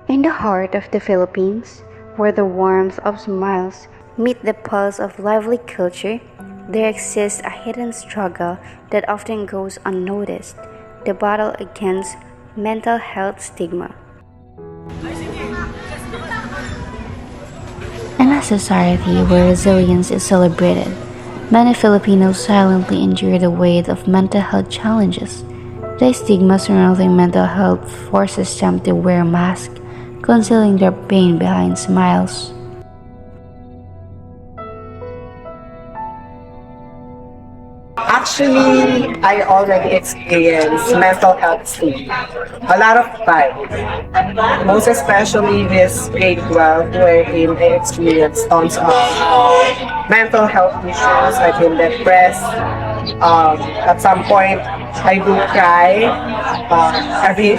In the heart of the Philippines, where the warmth of smiles meet the pulse of lively culture, there exists a hidden struggle that often goes unnoticed: the battle against mental health stigma. In a society where resilience is celebrated, many Filipinos silently endure the weight of mental health challenges. The stigma surrounding mental health forces them to wear masks, concealing their pain behind smiles. Actually, I already experienced mental health sleep a lot of times. Most especially this grade 12 wherein I experienced tons of mental health issues. I've been depressed. At some point, I do cry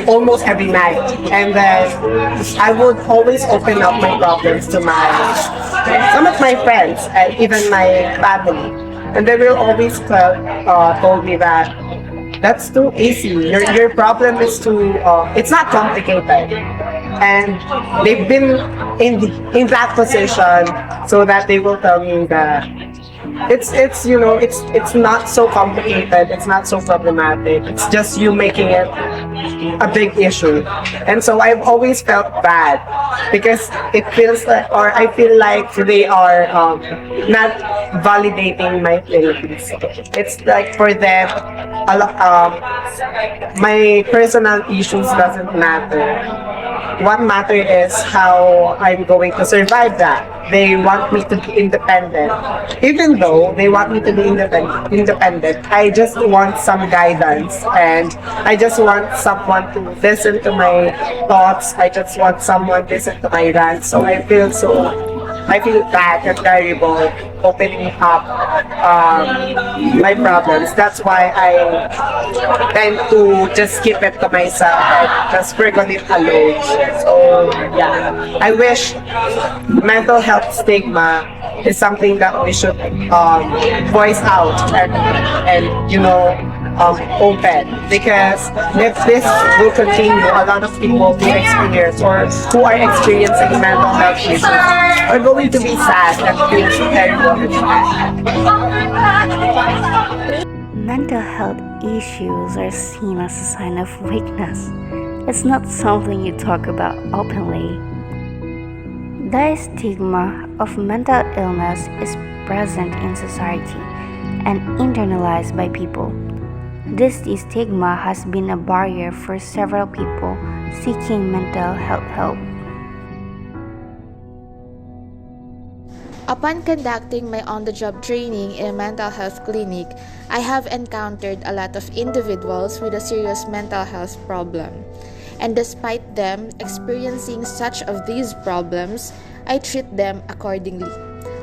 almost every night, and then I would always open up my problems to my some of my friends and even my family, and they will always told me that that's too easy. Your problem is too it's not complicated, and they've been in that position so that they will tell me that it's it's not so complicated, it's not so problematic, it's just you making it a big issue. And so I've always felt bad because it feels like, or I feel like they are not validating my feelings. It's like for them my personal issues doesn't matter. What matters is how I'm going to survive that. They want me to be independent. Even though they want me to be independent, I just want some guidance, and I just want someone to listen to my thoughts. I just want someone to listen to my rants. So I feel bad and terrible opening up my problems. That's why I tend to just keep it to myself and just work on it alone. So yeah, I wish mental health stigma is something that we should voice out and open, because if this will continue, a lot of people who experience or who are experiencing mental health issues are going to be sad and feel terrible. Mental health issues are seen as a sign of weakness. It's not something you talk about openly. The stigma of mental illness is present in society and internalized by people. This stigma has been a barrier for several people seeking mental health help. Upon conducting my on-the-job training in a mental health clinic, I have encountered a lot of individuals with a serious mental health problem. And despite them experiencing such of these problems, I treat them accordingly.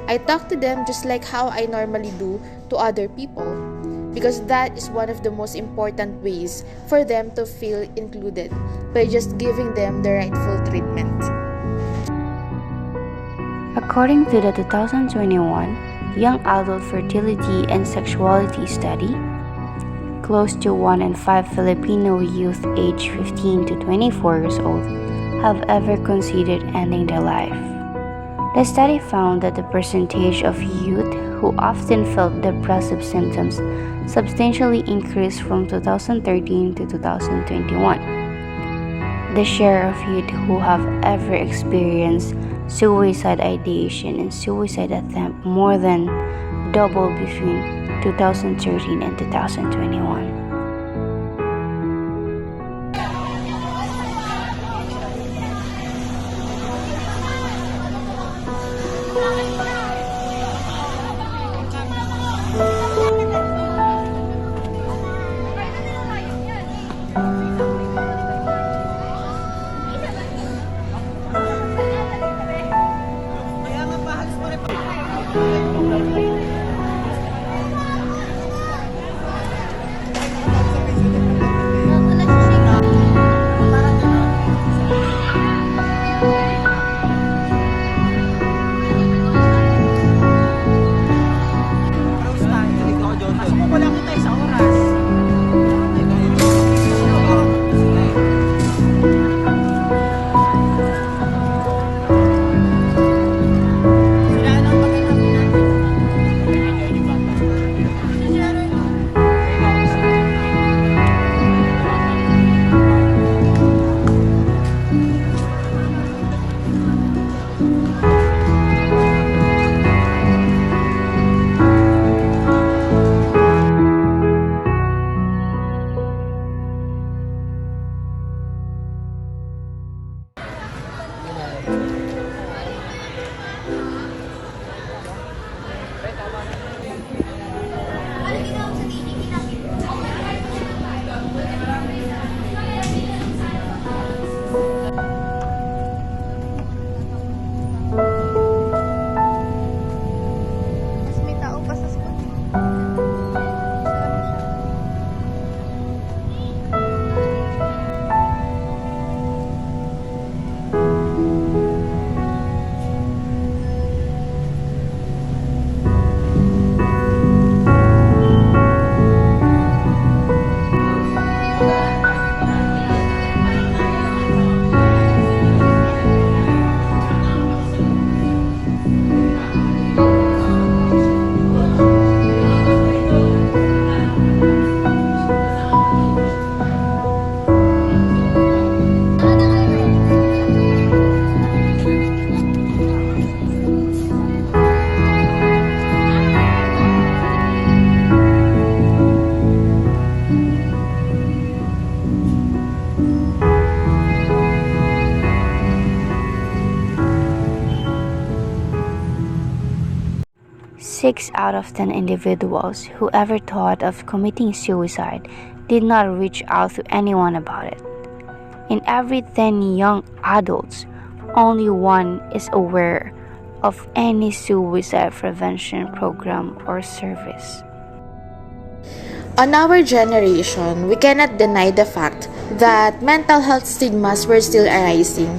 I talk to them just like how I normally do to other people, because that is one of the most important ways for them to feel included, by just giving them the rightful treatment. According to the 2021 Young Adult Fertility and Sexuality Study, close to 1 in 5 Filipino youth aged 15 to 24 years old have ever considered ending their life. The study found that the percentage of youth who often felt depressive symptoms substantially increased from 2013 to 2021. The share of youth who have ever experienced suicide ideation and suicide attempt more than doubled between 2013 and 2021. 6 out of 10 individuals who ever thought of committing suicide did not reach out to anyone about it. In every 10 young adults, only one is aware of any suicide prevention program or service. On our generation, we cannot deny the fact that mental health stigmas were still arising,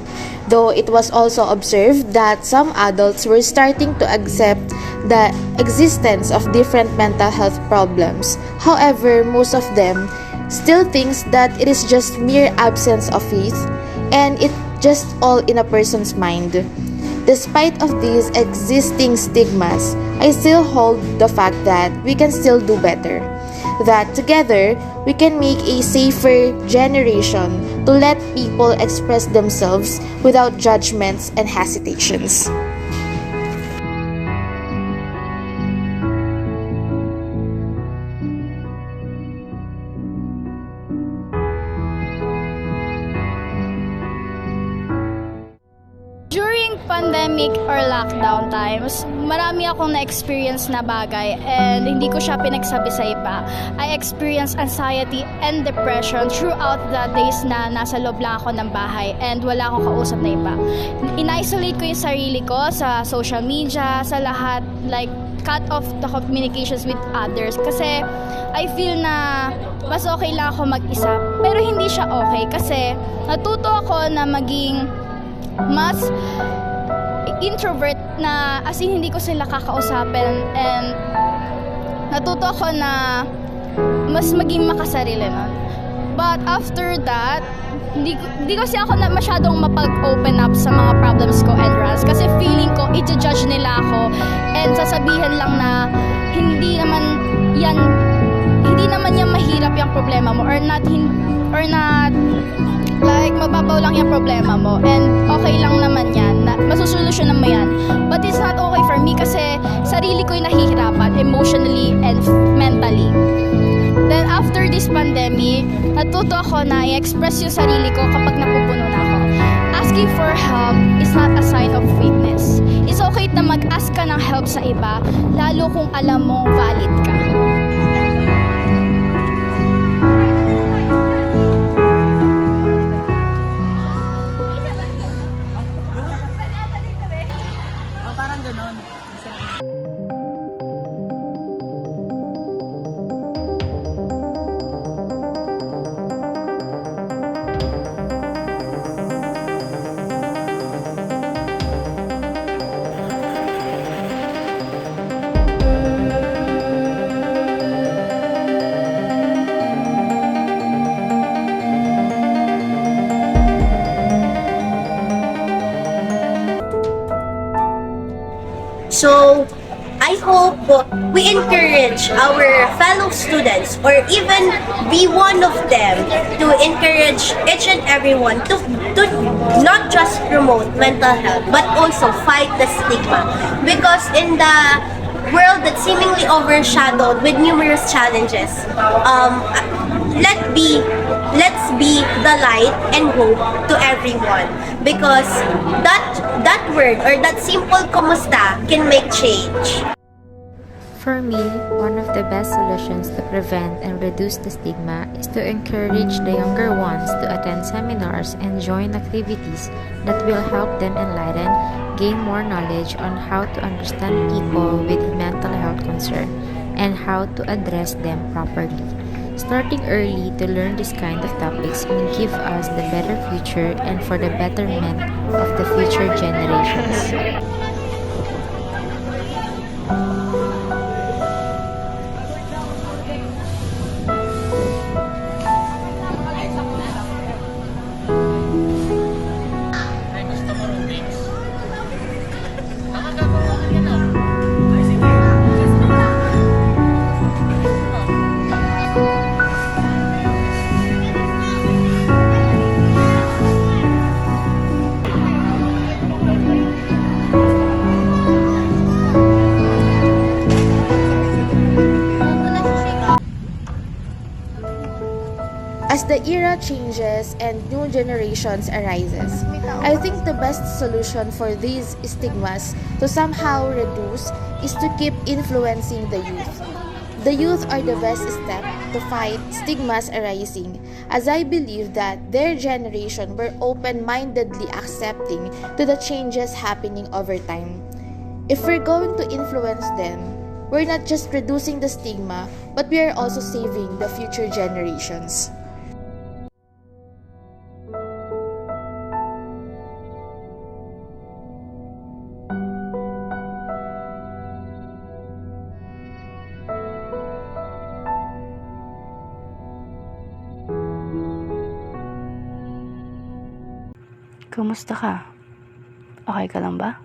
though it was also observed that some adults were starting to accept the existence of different mental health problems. However, most of them still thinks that it is just mere absence of faith and it just all in a person's mind. Despite of these existing stigmas, I still hold the fact that we can still do better. That together, we can make a safer generation to let people express themselves without judgments and hesitations. During pandemic or lockdown times, marami akong na-experience na bagay and hindi ko siya pinagsabi sa iba. I experienced anxiety and depression throughout the days na nasa loob lang ako ng bahay and wala akong kausap na iba. In-isolate ko yung sarili ko sa social media, sa lahat, like cut off the communications with others kasi I feel na mas okay lang ako mag-isa. Pero hindi siya okay kasi natuto ako na maging mas introvert na as in hindi ko sila kakausapin and natuto ako na mas maging makasarili nun. But after that, hindi kasi ako na masyadong mapag-open up sa mga problems ko and rants kasi feeling ko i-judge nila ako and sasabihin lang na hindi naman yan mahirap yung problema mo or not like, mababaw lang yung problema mo and okay lang naman yan, masusolusyonan mo yan. But it's not okay for me kasi sarili ko yung nahihirapan emotionally and mentally. Then after this pandemic, natuto ako na i-express yung sarili ko kapag napupuno na ako. Asking for help is not a sign of weakness. It's okay na mag-ask ka ng help sa iba, lalo kung alam mong valid ka. So, I hope we encourage our fellow students or even be one of them to encourage each and everyone to not just promote mental health but also fight the stigma. Because in the world that's seemingly overshadowed with numerous challenges, let's be the light and hope to everyone, because that word or that simple kumusta can make change. For me, one of the best solutions to prevent and reduce the stigma is to encourage the younger ones to attend seminars and join activities that will help them enlighten, gain more knowledge on how to understand people with mental health concern and how to address them properly. Starting early to learn this kind of topics will give us the better future and for the betterment of the future generations. The era changes and new generations arises. I think the best solution for these stigmas to somehow reduce is to keep influencing the youth. The youth are the best step to fight stigmas arising, as I believe that their generation were open-mindedly accepting to the changes happening over time. If we're going to influence them, we're not just reducing the stigma, but we are also saving the future generations. Kumusta ka? Okay ka lang ba?